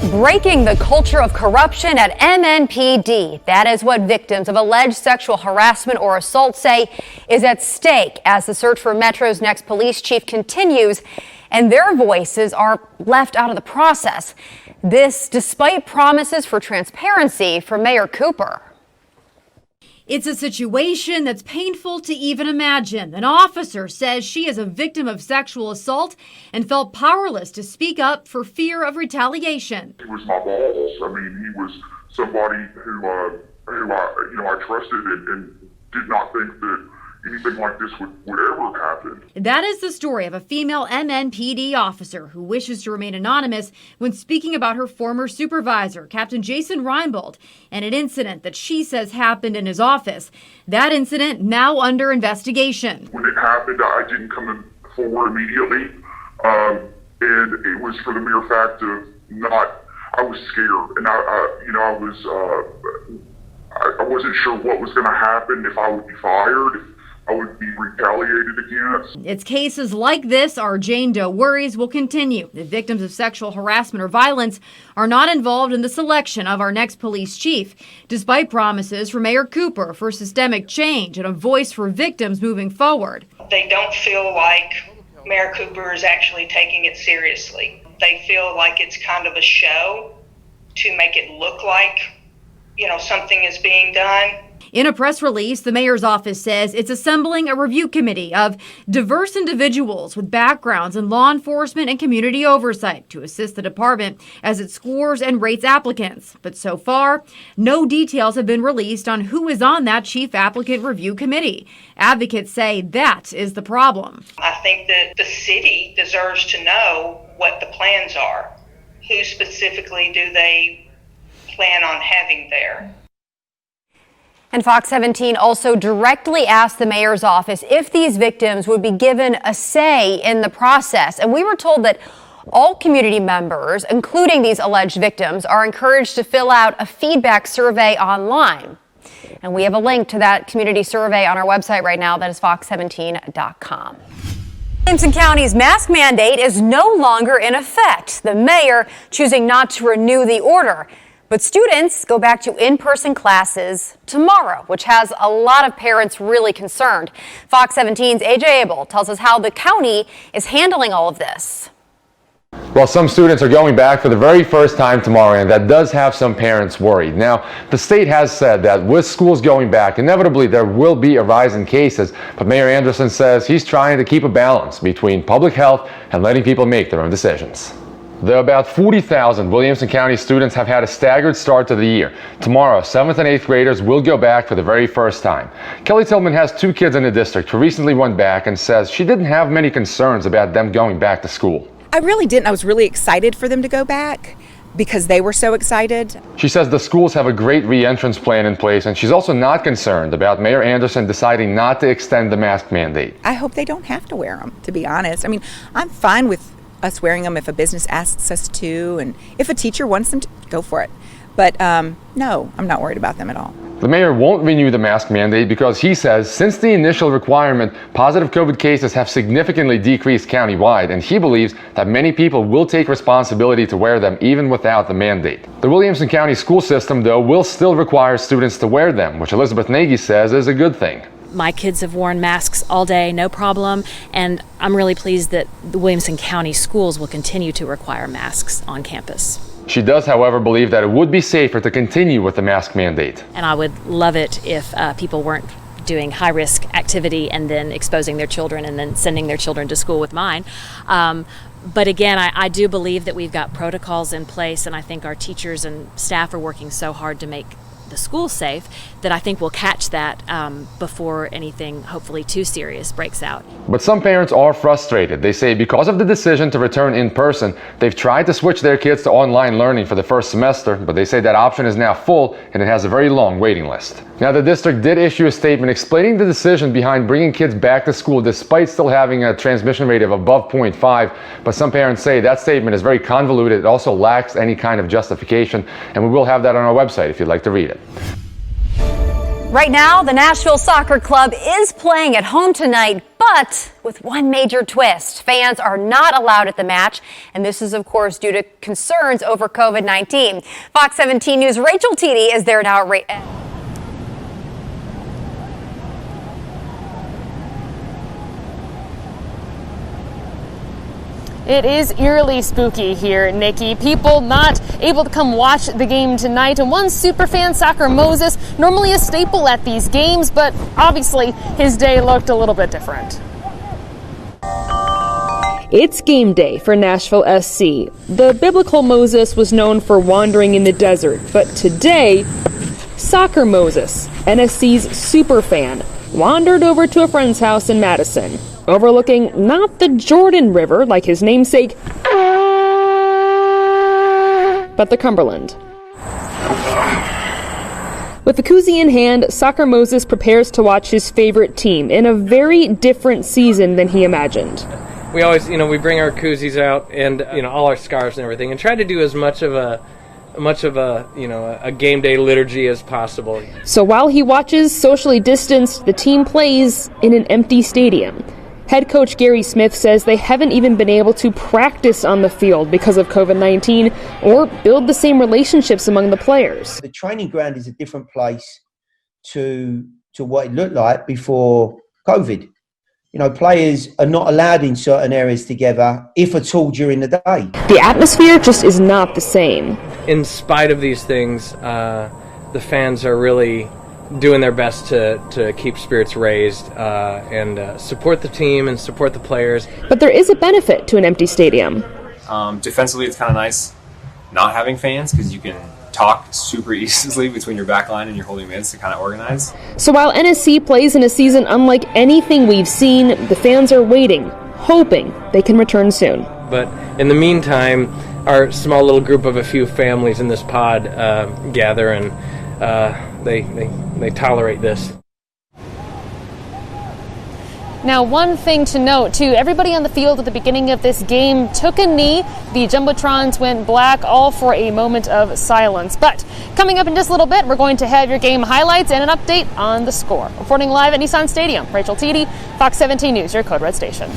Breaking the culture of corruption at MNPD. That is what victims of alleged sexual harassment or assault say is at stake as the search for Metro's next police chief continues and their voices are left out of the process. This despite promises for transparency from Mayor Cooper. It's a situation that's painful to even imagine. An officer says she is a victim of sexual assault and felt powerless to speak up for fear of retaliation. He was my boss. I mean, he was somebody who I trusted and did not think that anything like this would ever happen. That is the story of a female MNPD officer who wishes to remain anonymous when speaking about her former supervisor, Captain Jason Reinbold, and an incident that she says happened in his office. That incident now under investigation. When it happened, I didn't come forward immediately, and it was for the mere fact of I was scared, and I wasn't sure what was going to happen, if I would be fired, if I would be retaliated against. It's cases like this our Jane Doe worries will continue. The victims of sexual harassment or violence are not involved in the selection of our next police chief, despite promises from Mayor Cooper for systemic change and a voice for victims moving forward. They don't feel like Mayor Cooper is actually taking it seriously. They feel like it's kind of a show to make it look like, something is being done. In a press release, the mayor's office says it's assembling a review committee of diverse individuals with backgrounds in law enforcement and community oversight to assist the department as it scores and rates applicants. But so far, no details have been released on who is on that chief applicant review committee. Advocates say that is the problem. I think that the city deserves to know what the plans are. Who specifically do they plan on having there? And Fox 17 also directly asked the mayor's office if these victims would be given a say in the process. And we were told that all community members, including these alleged victims, are encouraged to fill out a feedback survey online. And we have a link to that community survey on our website right now. That is fox17.com. Williamson County's mask mandate is no longer in effect. The mayor choosing not to renew the order. But students go back to in-person classes tomorrow, which has a lot of parents really concerned. Fox 17's AJ Abel tells us how the county is handling all of this. Well, some students are going back for the very first time tomorrow, and that does have some parents worried. Now, the state has said that with schools going back, inevitably there will be a rise in cases, but Mayor Anderson says he's trying to keep a balance between public health and letting people make their own decisions. There are about 40,000 Williamson County students have had a staggered start to the year. Tomorrow, 7th and 8th graders will go back for the very first time. Kelly Tillman has 2 kids in the district who recently went back and says she didn't have many concerns about them going back to school. I really didn't. I was really excited for them to go back because they were so excited. She says the schools have a great re-entrance plan in place, and she's also not concerned about Mayor Anderson deciding not to extend the mask mandate. I hope they don't have to wear them, to be honest. I mean, I'm fine with us wearing them if a business asks us to, and if a teacher wants them to, go for it. But no, I'm not worried about them at all. The mayor won't renew the mask mandate because he says since the initial requirement, positive COVID cases have significantly decreased countywide, and he believes that many people will take responsibility to wear them even without the mandate. The Williamson County school system, though, will still require students to wear them, which Elizabeth Nagy says is a good thing. My kids have worn masks all day, no problem, and I'm really pleased that the Williamson County schools will continue to require masks on campus. She does, however, believe that it would be safer to continue with the mask mandate. And I would love it if people weren't doing high-risk activity and then exposing their children and then sending their children to school with mine. But again, I do believe that we've got protocols in place, and I think our teachers and staff are working so hard to make the school safe that I think we'll catch that before anything hopefully too serious breaks out. But some parents are frustrated. They say because of the decision to return in person, they've tried to switch their kids to online learning for the first semester, but they say that option is now full and it has a very long waiting list. Now, the district did issue a statement explaining the decision behind bringing kids back to school despite still having a transmission rate of above 0.5, but some parents say that statement is very convoluted. It also lacks any kind of justification, and we will have that on our website if you'd like to read it. Right now, the Nashville Soccer Club is playing at home tonight, but but with one major twist. Fans are not allowed at the match, and this is, of course, due to concerns over COVID-19. Fox 17 News' Rachel Teedy is there now. It is eerily spooky here, Nikki. People not able to come watch the game tonight. And one superfan, Soccer Moses, normally a staple at these games, but obviously his day looked a little bit different. It's game day for Nashville SC. The biblical Moses was known for wandering in the desert, but today, Soccer Moses, NSC's superfan, wandered over to a friend's house in Madison, overlooking not the Jordan River like his namesake, but the Cumberland. With the koozie in hand, Soccer Moses prepares to watch his favorite team in a very different season than he imagined. We always, we bring our koozies out and, all our scarves and everything, and try to do as much of a game day liturgy as possible. So while he watches socially distanced, the team plays in an empty stadium. Head coach Gary Smith says they haven't even been able to practice on the field because of COVID-19 or build the same relationships among the players. The training ground is a different place to what it looked like before COVID. Players are not allowed in certain areas together, if at all, during the day. The atmosphere just is not the same. In spite of these things, the fans are really doing their best to keep spirits raised and support the team and support the players. But there is a benefit to an empty stadium. Defensively, it's kind of nice not having fans because you can talk super easily between your back line and your holding mids to kind of organize. So while NSC plays in a season unlike anything we've seen, the fans are waiting, hoping they can return soon. But in the meantime, our small little group of a few families in this pod gather and they tolerate this. Now, one thing to note, too, everybody on the field at the beginning of this game took a knee. The Jumbotrons went black, all for a moment of silence. But coming up in just a little bit, we're going to have your game highlights and an update on the score. Reporting live at Nissan Stadium, Rachel Teedy, Fox 17 News, your Code Red station.